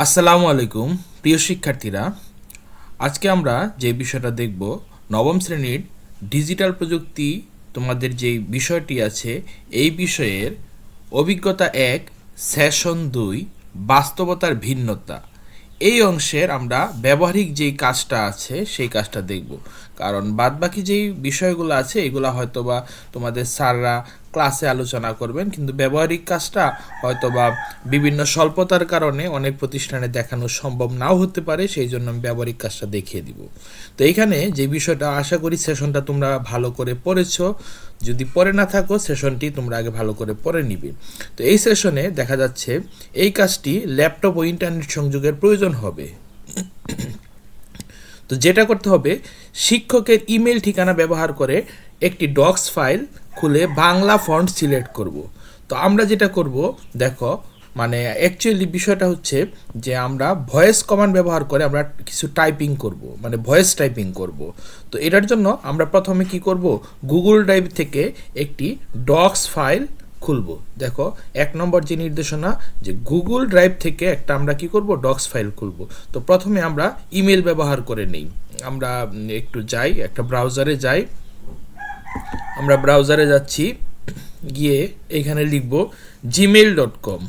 আসসালামু আলাইকুম প্রিয় শিক্ষার্থীরা, আজকে আমরা যে বিষয়টা দেখব নবম শ্রেণীর ডিজিটাল প্রযুক্তি তোমাদের যে বিষয়টি আছে এই বিষয়ের অভিজ্ঞতা ১ সেশন ২ বাস্তবতার ভিন্নতা। এই অংশের আমরা ব্যবহারিক যেই কাজটা আছে সেই কাজটা দেখব, কারণ বাদবাকি যেই বিষয়গুলো আছে এগুলো হয়তোবা তোমাদের স্যাররা ক্লাসে আলোচনা করবেন, কিন্তু ব্যবহারিক কাজটা হয়তোবা বিভিন্ন স্বল্পতার কারণে অনেক প্রতিষ্ঠানে দেখানো সম্ভব নাও হতে পারে, সেই জন্য আমি ব্যবহারিক কাজটা দেখিয়ে দিব। তো এইখানে যে বিষয়টা আশা করি সেশনটা তোমরা ভালো করে পড়েছো, যদি পড়ে না থাকো সেশনটি তোমরা আগে ভালো করে পড়ে নিবে। তো এই সেশনে দেখা যাচ্ছে এই কাজটি ল্যাপটপ ও ইন্টারনেট সংযোগের প্রয়োজন হবে। তো যেটা করতে হবে, শিক্ষকের ইমেল ঠিকানা ব্যবহার করে একটি ডক্স ফাইল খুলে বাংলা ফন্ট সিলেক্ট করব। তো আমরা যেটা করব দেখো, মানে অ্যাকচুয়ালি বিষয়টা হচ্ছে যে আমরা ভয়েস কমান্ড ব্যবহার করে আমরা কিছু টাইপিং করব, মানে ভয়েস টাইপিং করব। তো এটার জন্য আমরা প্রথমে কি করব, গুগল ড্রাইভ থেকে একটি ডক্স ফাইল খুলব। দেখো ১ নম্বর যে নির্দেশনা, যে গুগল ড্রাইভ থেকে একটা আমরা কি করব, ডক্স ফাইল খুলব। তো প্রথমে আমরা ইমেল ব্যবহার করে নেই, আমরা একটু যাই, একটা ব্রাউজারে যাই। আমরা ব্রাউজারে যাচ্ছি, গিয়ে এখানে লিখব gmail.com।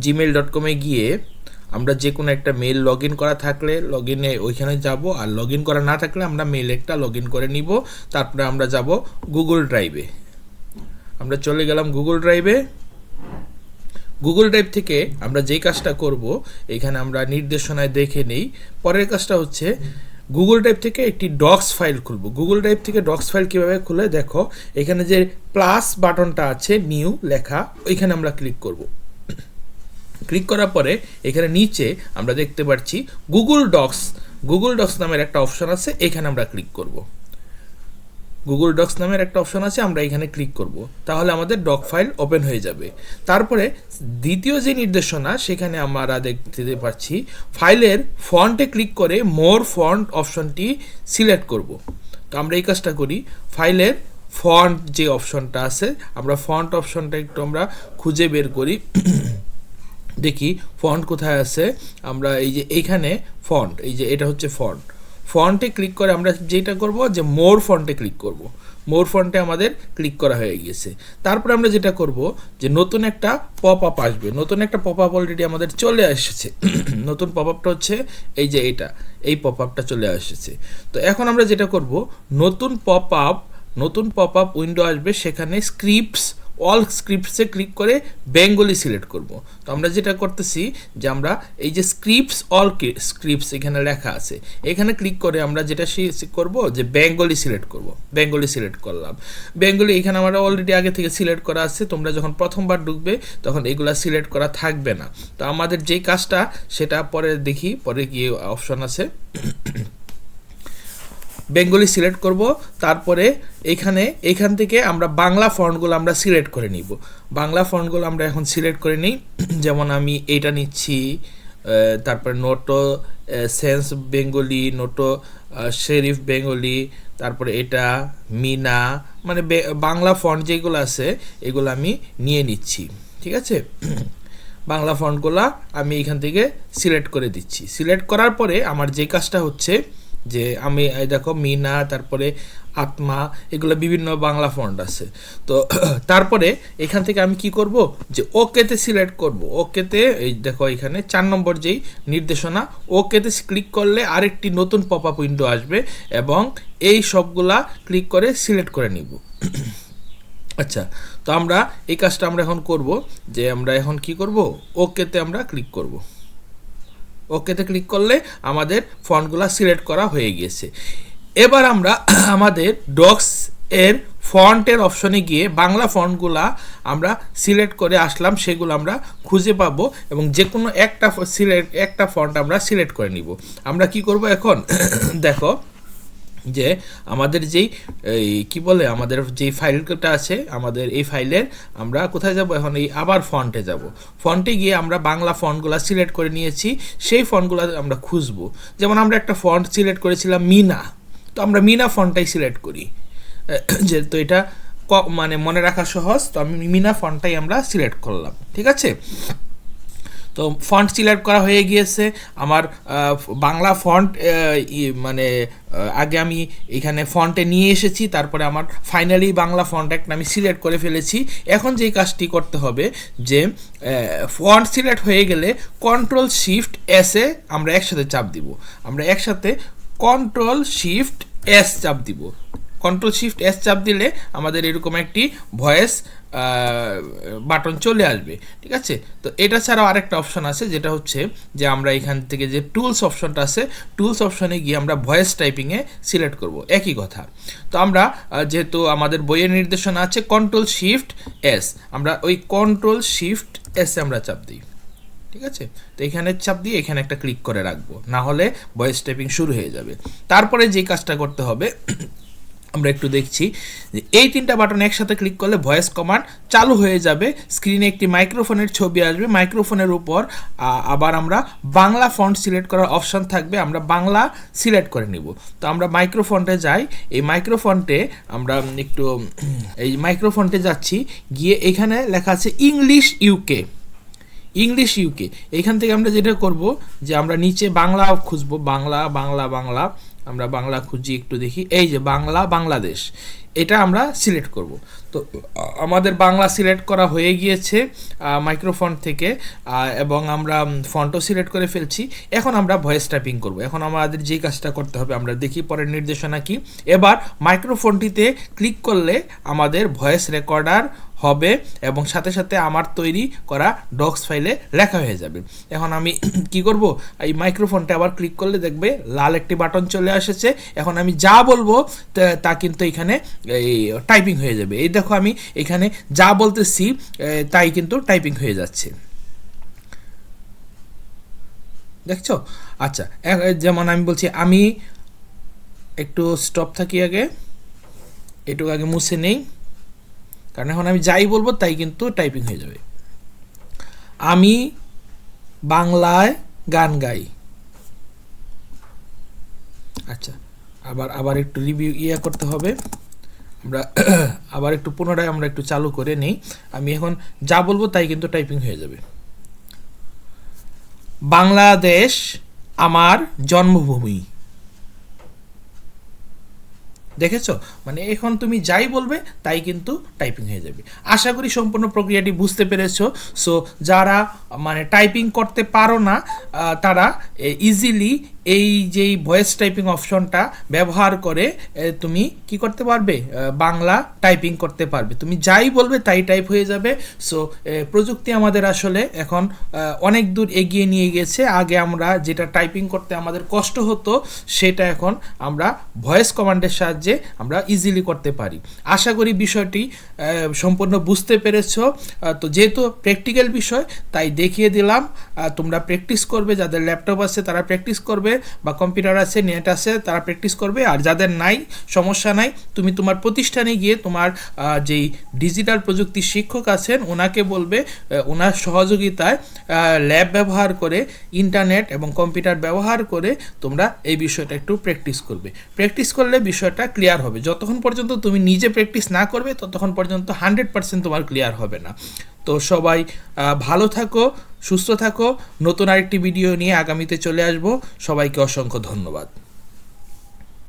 gmail.com-এ গিয়ে আমরা যে কোনো একটা মেল লগ ইন করা থাকলে লগ ইনে ওইখানে যাব, আর লগ ইন করা না থাকলে আমরা মেল একটা লগ ইন করে নিব। তারপরে আমরা যাব গুগল ড্রাইভে। আমরা চলে গেলাম গুগল ড্রাইভে। গুগল ড্রাইভ থেকে আমরা যেই কাজটা করব, এখানে আমরা নির্দেশনায় দেখে নেই। পরের কাজটা হচ্ছে গুগল ড্রাইভ থেকে একটি ডক্স ফাইল খুলব। গুগল ড্রাইভ থেকে ডক্স ফাইল কীভাবে খুলে, দেখো এখানে যে প্লাস বাটনটা আছে নিউ লেখা, ওইখানে আমরা ক্লিক করব। ক্লিক করার পরে এখানে নিচে আমরা দেখতে পাচ্ছি গুগল ডক্স নামের একটা অপশন আছে, এখানে আমরা ক্লিক করব। গুগল ডক্স নামের একটা অপশন আছে, আমরা এখানে ক্লিক করব, তাহলে আমাদের ডক ফাইল ওপেন হয়ে যাবে। তারপরে দ্বিতীয় যে নির্দেশনা, সেখানে আমরা দেখতে পাচ্ছি ফাইলের ফন্টে ক্লিক করে মোর ফন্ট অপশনটি সিলেক্ট করব। তো আমরা এই কাজটা করি, ফাইলের ফন্ট যে অপশনটা আছে, আমরা ফন্ট অপশনটা একটু আমরা খুঁজে বের করি, দেখি ফন্ট কোথায় আছে। আমরা এই যে এইখানে ফন্ট, এই যে এটা হচ্ছে ফন্টে ক্লিক করে আমরা যেটা করব, যে মোর ফন্টে ক্লিক করব। মোর ফন্টে আমাদের ক্লিক করা হয়ে গেছে। তারপরে আমরা যেটা করব, যে নতুন একটা পপ আপ আসবে। নতুন একটা পপ আপ অলরেডি আমাদের চলে এসেছে। নতুন পপ আপটা হচ্ছে এই যে এই পপ আপটা চলে এসেছে। তো এখন আমরা যেটা করব, নতুন পপ আপ উইন্ডো আসবে, সেখানে অল স্ক্রিপ্টসে ক্লিক করে বেঙ্গলি সিলেক্ট করব। তো আমরা যেটা করতেছি, যে আমরা এই যে স্ক্রিপ্টস এখানে লেখা আছে, এখানে ক্লিক করে আমরা যেটা করব, যে বেঙ্গলি সিলেক্ট করব। বেঙ্গলি সিলেক্ট করলাম। বেঙ্গলি এখানে আমরা অলরেডি আগে থেকে সিলেক্ট করা আছে, তোমরা যখন প্রথমবার ঢুকবে তখন এগুলা সিলেক্ট করা থাকবে না। তো আমাদের যেই কাজটা সেটা পরে দেখি, পরে কি অপশন আছে, বেঙ্গলি সিলেক্ট করব। তারপরে এখান থেকে আমরা বাংলা ফন্টগুলো আমরা সিলেক্ট করে নিব। বাংলা ফন্টগুলো আমরা এখন সিলেক্ট করে নিই। যেমন আমি এইটা নিচ্ছি, তারপরে নোটো সেন্স বেঙ্গলি, নোটো শেরিফ বেঙ্গলি, তারপরে এটা মিনা, মানে বাংলা ফন্ট যেগুলো আছে এগুলো আমি নিয়ে নিচ্ছি। ঠিক আছে, বাংলা ফন্টগুলো আমি এখান থেকে সিলেক্ট করে দিচ্ছি। সিলেক্ট করার পরে আমার যে কাজটা হচ্ছে, যে আমি দেখো মিনা, তারপরে আত্মা, এগুলো বিভিন্ন বাংলা ফন্ট আছে। তো তারপরে এখান থেকে আমি কি করব, যে ওকেতে সিলেক্ট করব। ওকেতে এই দেখো এখানে ৪ নম্বর যেই নির্দেশনা, ওকেতে ক্লিক করলে আরেকটি নতুন পপ আপ উইন্ডো আসবে, এবং এই সবগুলা ক্লিক করে সিলেক্ট করে নিব। আচ্ছা, তো আমরা এই কাজটা আমরা এখন করব, যে আমরা এখন কি করব, ওকেতে আমরা ক্লিক করব। ওকেতে ক্লিক করলে আমাদের ফন্টগুলো সিলেক্ট করা হয়ে গিয়েছে। এবার আমরা আমাদের ডক্স এর ফন্টের অপশনে গিয়ে বাংলা ফন্টগুলা আমরা সিলেক্ট করে আসলাম, সেগুলো আমরা খুঁজে পাবো, এবং যে কোনো একটা ফন্ট আমরা সিলেক্ট করে নিব। আমরা কি করব এখন, দেখো যে আমাদের যেই কি বলে, আমাদের যেই ফাইলটা আছে, আমাদের এই ফাইলের আমরা কোথায় যাব, এখন এই আবার ফন্টে যাব। ফন্টে গিয়ে আমরা বাংলা ফন্টগুলো সিলেক্ট করে নিয়েছি, সেই ফন্টগুলো আমরা খুঁজবো। যেমন আমরা একটা ফন্ট সিলেক্ট করেছিলাম মিনা, তো আমরা মিনা ফন্টটাই সিলেক্ট করি, যেহেতু এটা মানে মনে রাখা সহজ। তো আমি মিনা ফন্টটাই আমরা সিলেক্ট করলাম। ঠিক আছে, তো ফন্ট সিলেক্ট করা হয়ে গিয়েছে আমার বাংলা ফন্ট মানে আগে আমি এখানে ফন্টে নিয়ে এসেছি, তারপরে আমার ফাইনালি বাংলা ফন্ট একটা আমি সিলেক্ট করে ফেলেছি। এখন যেই কাজটি করতে হবে যে ফন্ট সিলেক্ট হয়ে গেলে কন্ট্রোল শিফট এসে আমরা একসাথে চাপ দিব, আমরা একসাথে কন্ট্রোল শিফট এস চাপ দিব। কন্ট্রোল শিফট এস চাপ দিলে আমাদের এরকম একটি ভয়েস বাটন চলে আসবে, ঠিক আছে। তো এটা ছাড়াও আরেকটা অপশন আছে, যেটা হচ্ছে যে আমরা এখান থেকে যে টুলস অপশনটা আছে, টুলস অপশনে গিয়ে আমরা ভয়েস টাইপিংয়ে সিলেক্ট করব, একই কথা। তো আমরা যেহেতু আমাদের বইয়ের নির্দেশনা আছে কন্ট্রোল শিফট এস, আমরা ওই কন্ট্রোল শিফট এস আমরা চাপ দিই, ঠিক আছে। তো এখানে চাপ দিয়ে এখানে একটা ক্লিক করে রাখবো, না হলে ভয়েস টাইপিং শুরু হয়ে যাবে। তারপরে যে কাজটা করতে হবে আমরা একটু দেখছি যে এই তিনটা বাটন একসাথে ক্লিক করলে ভয়েস কমান্ড চালু হয়ে যাবে, স্ক্রিনে একটি মাইক্রোফোনের ছবি আসবে, মাইক্রোফোনের উপর আবার আমরা বাংলা ফন্ট সিলেক্ট করার অপশন থাকবে, আমরা বাংলা সিলেক্ট করে নিব। তো আমরা মাইক্রোফোনটে যাই, এই মাইক্রোফোনটে আমরা একটু এই মাইক্রোফোনটে যাচ্ছি, গিয়ে এখানে লেখা আছে ইংলিশ ইউকে, ইংলিশ ইউকে। এইখান থেকে আমরা যেটা করব যে আমরা নিচে বাংলা খুঁজবো, বাংলা বাংলা বাংলা, আমরা বাংলা খুঁজি, একটু দেখি, এই যে বাংলা বাংলাদেশ, এটা আমরা সিলেক্ট করব। তো আমাদের বাংলা সিলেক্ট করা হয়ে গিয়েছে মাইক্রোফোন থেকে, এবং আমরা ফন্টও সিলেক্ট করে ফেলছি। এখন আমরা ভয়েস টাইপিং করব। এখন আমাদের যে কাজটা করতে হবে আমরা দেখি পরের নির্দেশনা কি। এবার মাইক্রোফোনটিতে ক্লিক করলে আমাদের ভয়েস রেকর্ডার হবে এবং সাথে সাথে আমার তৈরি করা ডক্স ফাইলে লেখা হয়ে যাবে। এখন আমি কি করব, এই মাইক্রোফোনটা আবার ক্লিক করলে দেখবে লাল একটি বাটন চলে এসেছে। এখন আমি যা বলবো তা কিন্তু এখানে এই টাইপিং হয়ে যাবে। এই দেখো আমি এখানে যা বলতেছি তাই কিন্তু টাইপিং হয়ে যাচ্ছে, দেখছো? আচ্ছা, যেমন আমি বলছি, আমি একটু স্টপ থাকি, আগে এটুকু আগে মুছে নেই, কারণ এখন আমি যাই বলবো তাই কিন্তু টাইপিং হয়ে যাবে। আমি বাংলায় গান গাই। আচ্ছা, আবার একটু রিভিউ করতে হবে, আমরা আবার একটু পুনরায় আমরা একটু চালু করে নেই। আমি এখন যা বলবো তাই কিন্তু টাইপিং হয়ে যাবে। বাংলাদেশ আমার জন্মভূমি, দেখেছো? মানে এখন তুমি যাই বলবে তাই কিন্তু টাইপিং হয়ে যাবে। আশা করি সম্পূর্ণ প্রক্রিয়াটি বুঝতে পেরেছো। সো যারা মানে টাইপিং করতে পারো না তারা ইজিলি এই যেই ভয়েস টাইপিং অপশনটা ব্যবহার করে তুমি কি করতে পারবে, বাংলা টাইপিং করতে পারবে। তুমি যাই বলবে তাই টাইপ হয়ে যাবে। সো প্রযুক্তি আমাদের আসলে এখন অনেক দূর এগিয়ে নিয়ে গেছে। আগে আমরা যেটা টাইপিং করতে আমাদের কষ্ট হতো সেটা এখন আমরা ভয়েস কমান্ডের সাহায্যে আমরা ইজিলি করতে পারি। আশা করি বিষয়টি সম্পূর্ণ বুঝতে পেরেছো। তো যেহেতু প্র্যাকটিক্যাল বিষয় তাই দেখিয়ে দিলাম, তোমরা প্র্যাকটিস করবে, যাদের ল্যাপটপ আছে তারা প্র্যাকটিস করবে, বা কম্পিউটার আছে, নেট আছে, তারা প্র্যাকটিস করবে। আর যাদের নাই, সমস্যা নাই, তুমি তোমার প্রতিষ্ঠানে গিয়ে তোমার যেই ডিজিটাল প্রযুক্তির শিক্ষক আছেন ওনাকে বলবে, ওনার সহযোগিতায় ল্যাব ব্যবহার করে, ইন্টারনেট এবং কম্পিউটার ব্যবহার করে তোমরা এই বিষয়টা একটু প্র্যাকটিস করবে। প্র্যাকটিস করলে বিষয়টা ক্লিয়ার হবে। যতক্ষণ পর্যন্ত তুমি নিজে প্র্যাকটিস না করবে ততক্ষণ পর্যন্ত 100% তোমার ক্লিয়ার হবে না। তো সবাই ভালো থাকো, সুস্থ থাকো। নতুন আরেকটি ভিডিও নিয়ে আগামীতে চলে আসবো। সবাইকে অসংখ্য ধন্যবাদ।